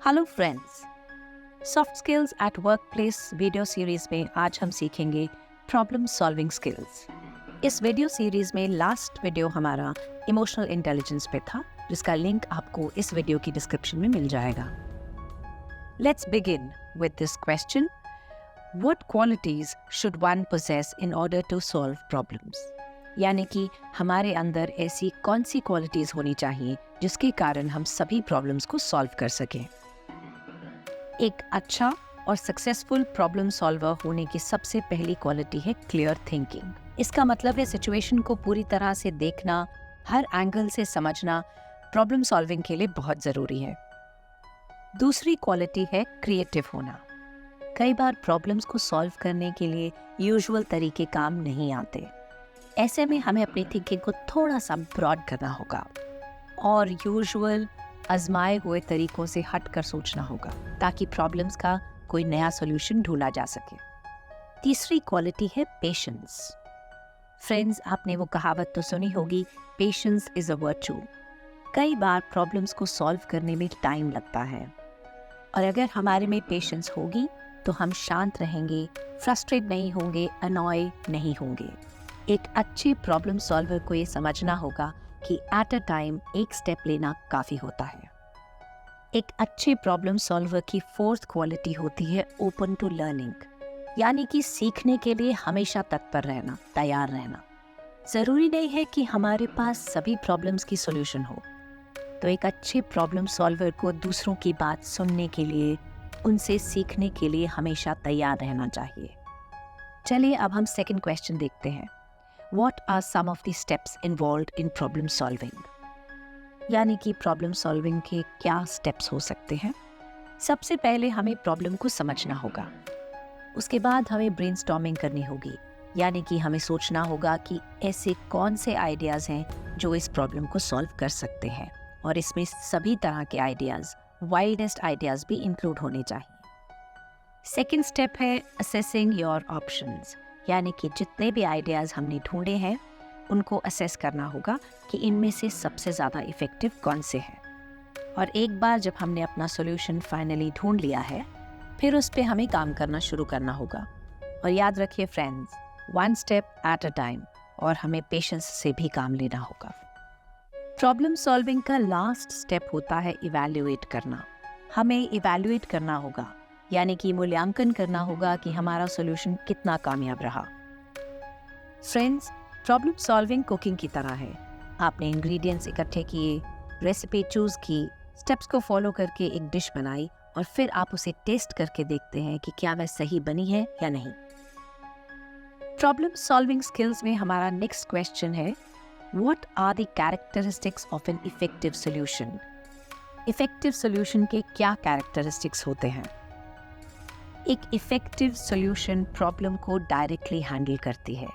Hello friends, soft skills at workplace video series में आज हम सीखेंगे प्रॉब्लम सॉल्विंग स्किल्स। इस वीडियो सीरीज में लास्ट वीडियो हमारा इमोशनल इंटेलिजेंस पे था, जिसका लिंक आपको इस वीडियो की डिस्क्रिप्शन में मिल जाएगा। Let's begin with this question, what qualities should one possess in order to solve problems? यानी कि हमारे अंदर ऐसी कौन सी क्वालिटीज होनी चाहिए जिसके कारण हम सभी प्रॉब्लम्स को सॉल्व कर सकें। एक अच्छा और सक्सेसफुल प्रॉब्लम सॉल्वर होने की सबसे पहली क्वालिटी है क्लियर थिंकिंग। इसका मतलब है सिचुएशन को पूरी तरह से देखना, हर एंगल से समझना प्रॉब्लम सॉल्विंग के लिए बहुत ज़रूरी है। दूसरी क्वालिटी है क्रिएटिव होना। कई बार प्रॉब्लम्स को सॉल्व करने के लिए यूजुअल तरीके काम नहीं आते। ऐसे में हमें अपनी थिंकिंग को थोड़ा सा ब्रॉड करना होगा और यूजुअल आजमाए हुए तरीकों से हटकर सोचना होगा ताकि प्रॉब्लम्स का कोई नया सॉल्यूशन ढूंढा जा सके। तीसरी क्वालिटी है पेशेंस। फ्रेंड्स, आपने वो कहावत तो सुनी होगी, पेशेंस इज अ वर्च्यू। कई बार प्रॉब्लम्स को सॉल्व करने में टाइम लगता है और अगर हमारे में पेशेंस होगी तो हम शांत रहेंगे, फ्रस्ट्रेट नहीं होंगे, अनॉय नहीं होंगे। एक अच्छे प्रॉब्लम सॉल्वर को ये समझना होगा कि एट अ टाइम एक स्टेप लेना काफ़ी होता है। एक अच्छे प्रॉब्लम सॉल्वर की फोर्थ क्वालिटी होती है ओपन टू लर्निंग, यानी कि सीखने के लिए हमेशा तत्पर रहना, तैयार रहना। ज़रूरी नहीं है कि हमारे पास सभी प्रॉब्लम्स की सॉल्यूशन हो, तो एक अच्छे प्रॉब्लम सॉल्वर को दूसरों की बात सुनने के लिए, उनसे सीखने के लिए हमेशा तैयार रहना चाहिए। चलिए अब हम सेकंड क्वेश्चन देखते हैं। What are some of the steps involved in problem solving? यानी कि प्रॉब्लम सॉल्विंग के क्या स्टेप्स हो सकते हैं। सबसे पहले हमें प्रॉब्लम को समझना होगा। उसके बाद हमें ब्रेनस्टॉर्मिंग करनी होगी, यानी कि हमें सोचना होगा कि ऐसे कौन से आइडियाज़ हैं जो इस प्रॉब्लम को सॉल्व कर सकते हैं, और इसमें सभी तरह के आइडियाज़, वाइल्डेस्ट आइडियाज़ भी इंक्लूड होने चाहिए। सेकेंड स्टेप है असेसिंग योर ऑप्शंस, यानी कि जितने भी आइडियाज़ हमने ढूंढे हैं उनको असेस करना होगा कि इनमें से सबसे ज़्यादा इफ़ेक्टिव कौन से हैं। और एक बार जब हमने अपना सॉल्यूशन फाइनली ढूंढ लिया है, फिर उस पर हमें काम करना शुरू करना होगा। और याद रखिए friends, one step at a time, और हमें पेशेंस से भी काम लेना होगा। प्रॉब्लम सॉल्विंग का लास्ट स्टेप होता है इवैल्यूएट करना। हमें इवैल्यूएट करना होगा, यानी कि मूल्यांकन करना होगा कि हमारा सॉल्यूशन कितना कामयाब रहा। फ्रेंड्स, प्रॉब्लम सॉल्विंग कुकिंग की तरह है। आपने इंग्रेडिएंट्स इकट्ठे किए, रेसिपी चूज की, स्टेप्स को फॉलो करके एक डिश बनाई, और फिर आप उसे टेस्ट करके देखते हैं कि क्या वह सही बनी है या नहीं। प्रॉब्लम सॉल्विंग स्किल्स में हमारा नेक्स्ट क्वेश्चन है, what are the characteristics of an effective solution? Effective solution के क्या कैरेक्टरिस्टिक्स होते हैं? एक इफेक्टिव सॉल्यूशन प्रॉब्लम को डायरेक्टली हैंडल करती है।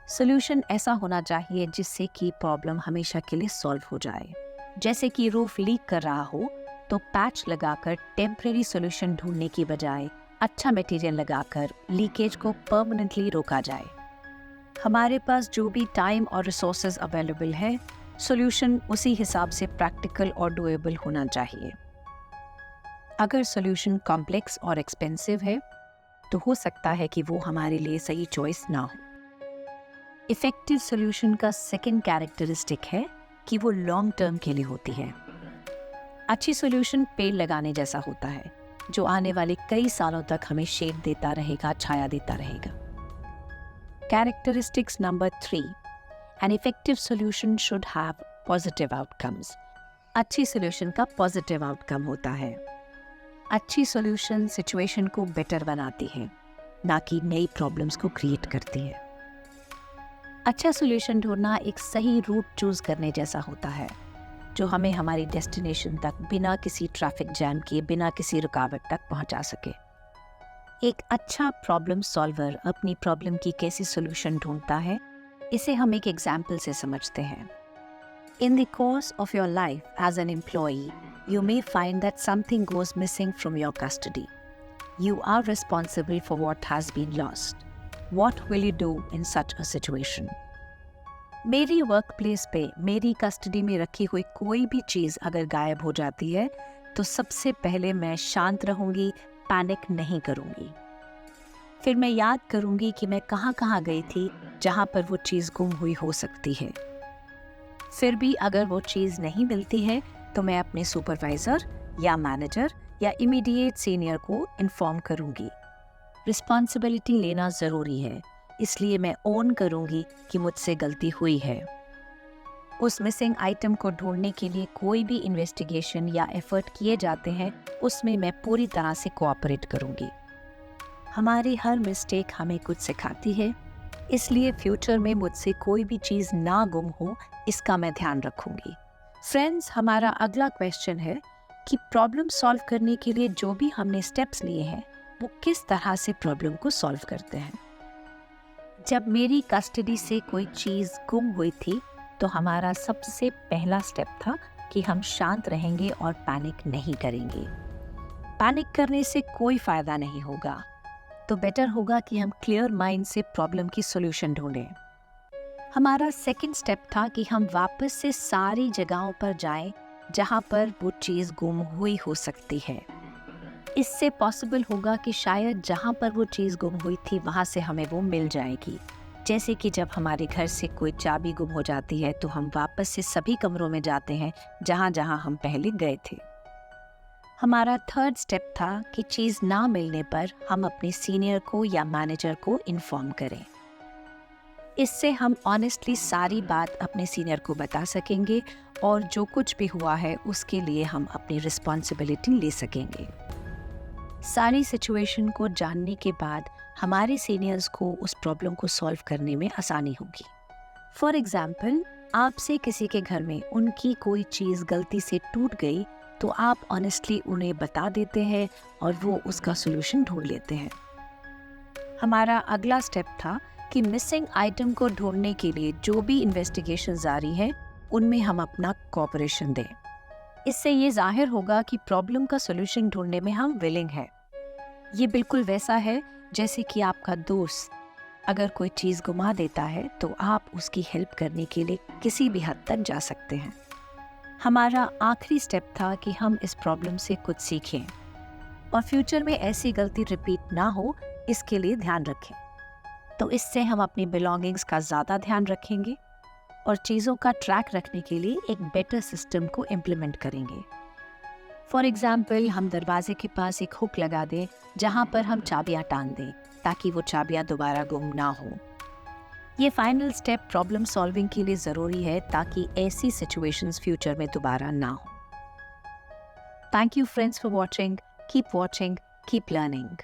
सॉल्यूशन ऐसा होना चाहिए जिससे कि प्रॉब्लम हमेशा के लिए सॉल्व हो जाए। जैसे कि रूफ लीक कर रहा हो तो पैच लगाकर टेम्परेरी सॉल्यूशन ढूंढने की बजाय अच्छा मटेरियल लगाकर लीकेज को परमानेंटली रोका जाए। हमारे पास जो भी टाइम और रिसोर्सेज अवेलेबल है, सॉल्यूशन उसी हिसाब से प्रैक्टिकल और डुएबल होना चाहिए। अगर सॉल्यूशन कॉम्प्लेक्स और एक्सपेंसिव है तो हो सकता है कि वो हमारे लिए सही चॉइस ना हो। इफेक्टिव सॉल्यूशन का सेकंड कैरेक्टरिस्टिक है कि वो लॉन्ग टर्म के लिए होती है। अच्छी सॉल्यूशन पेड़ लगाने जैसा होता है, जो आने वाले कई सालों तक हमें शेड देता रहेगा, छाया देता रहेगा। Characteristics number 3, N effective solution should have positive outcomes. अच्छी सॉल्यूशन का पॉजिटिव आउटकम होता है। अच्छी सॉल्यूशन सिचुएशन को बेटर बनाती है, ना कि नई प्रॉब्लम्स को क्रिएट करती है। अच्छा सॉल्यूशन ढूंढना एक सही रूट चूज करने जैसा होता है, जो हमें हमारी डेस्टिनेशन तक बिना किसी ट्रैफिक जैम के, बिना किसी रुकावट तक पहुंचा सके। एक अच्छा प्रॉब्लम सॉल्वर अपनी प्रॉब्लम की कैसी सॉल्यूशन ढूंढता है, इसे हम एक एग्जाम्पल से समझते हैं। In the course of your life as an employee, you may find that something goes missing from your custody. You are responsible for what has been lost. What will you do in such a situation? मेरी work place पे मेरी custody में रखी हुई कोई भी चीज़ अगर गायब हो जाती है तो सबसे पहले मैं शांत रहूंगी, पैनिक नहीं करूंगी। फिर मैं याद करूंगी कि मैं कहाँ कहाँ गई थी जहाँ पर वो चीज़ गुम हुई हो सकती है। फिर भी अगर वो चीज़ नहीं मिलती है तो मैं अपने सुपरवाइज़र या मैनेजर या इमीडिएट सीनियर को इन्फॉर्म करूंगी। रिस्पॉन्सिबिलिटी लेना ज़रूरी है, इसलिए मैं ओन करूंगी कि मुझसे गलती हुई है। उस मिसिंग आइटम को ढूंढने के लिए कोई भी इन्वेस्टिगेशन या एफर्ट किए जाते हैं, उसमें मैं पूरी तरह से कोऑपरेट करूंगी। हमारी हर मिस्टेक हमें कुछ सिखाती है, इसलिए फ्यूचर में मुझसे कोई भी चीज़ ना गुम हो, इसका मैं ध्यान रखूंगी। फ्रेंड्स, हमारा अगला क्वेश्चन है कि प्रॉब्लम सॉल्व करने के लिए जो भी हमने स्टेप्स लिए हैं, वो किस तरह से प्रॉब्लम को सॉल्व करते हैं। जब मेरी कस्टडी से कोई चीज़ गुम हुई थी तो हमारा सबसे पहला स्टेप था कि हम शांत रहेंगे और पैनिक नहीं करेंगे। पैनिक करने से कोई फ़ायदा नहीं होगा, तो बेटर होगा कि हम क्लियर माइंड से प्रॉब्लम की सॉल्यूशन ढूंढें। हमारा सेकंड स्टेप था कि हम वापस से सारी जगहों पर जाएं जहां पर वो चीज़ गुम हुई हो सकती है। इससे पॉसिबल होगा कि शायद जहां पर वो चीज़ गुम हुई थी वहां से हमें वो मिल जाएगी। जैसे कि जब हमारे घर से कोई चाबी गुम हो जाती है तो हम वापस से सभी कमरों में जाते हैं जहां जहां हम पहले गए थे। हमारा थर्ड स्टेप था कि चीज़ ना मिलने पर हम अपने सीनियर को या मैनेजर को इन्फॉर्म करें। इससे हम ऑनेस्टली सारी बात अपने सीनियर को बता सकेंगे और जो कुछ भी हुआ है उसके लिए हम अपनी रिस्पॉन्सिबिलिटी ले सकेंगे। सारी सिचुएशन को जानने के बाद हमारे सीनियर्स को उस प्रॉब्लम को सॉल्व करने में आसानी होगी। फॉर एग्जाम्पल, आपसे किसी के घर में उनकी कोई चीज़ गलती से टूट गई तो आप ऑनेस्टली उन्हें बता देते हैं और वो उसका सोल्यूशन ढूंढ लेते हैं। हमारा अगला स्टेप था कि मिसिंग आइटम को ढूंढने के लिए जो भी इन्वेस्टिगेशन जारी है उनमें हम अपना कोऑपरेशन दें। इससे ये जाहिर होगा कि प्रॉब्लम का सोल्यूशन ढूंढने में हम विलिंग हैं। ये बिल्कुल वैसा है जैसे कि आपका दोस्त अगर कोई चीज़ गुमा देता है तो आप उसकी हेल्प करने के लिए किसी भी हद तक जा सकते हैं। हमारा आखिरी स्टेप था कि हम इस प्रॉब्लम से कुछ सीखें और फ्यूचर में ऐसी गलती रिपीट ना हो, इसके लिए ध्यान रखें। तो इससे हम अपनी बिलोंगिंग्स का ज़्यादा ध्यान रखेंगे और चीज़ों का ट्रैक रखने के लिए एक बेटर सिस्टम को इम्प्लीमेंट करेंगे। फॉर एग्जाम्पल, हम दरवाजे के पास एक हुक लगा दें जहाँ पर हम चाबियाँ टांग दें ताकि वो चाबियाँ दोबारा गुम ना हो। ये फाइनल स्टेप प्रॉब्लम सॉल्विंग के लिए ज़रूरी है ताकि ऐसी सिचुएशंस फ्यूचर में दोबारा ना हो। Thank you friends for watching, keep learning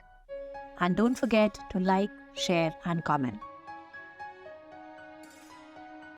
and don't forget to like, share and comment.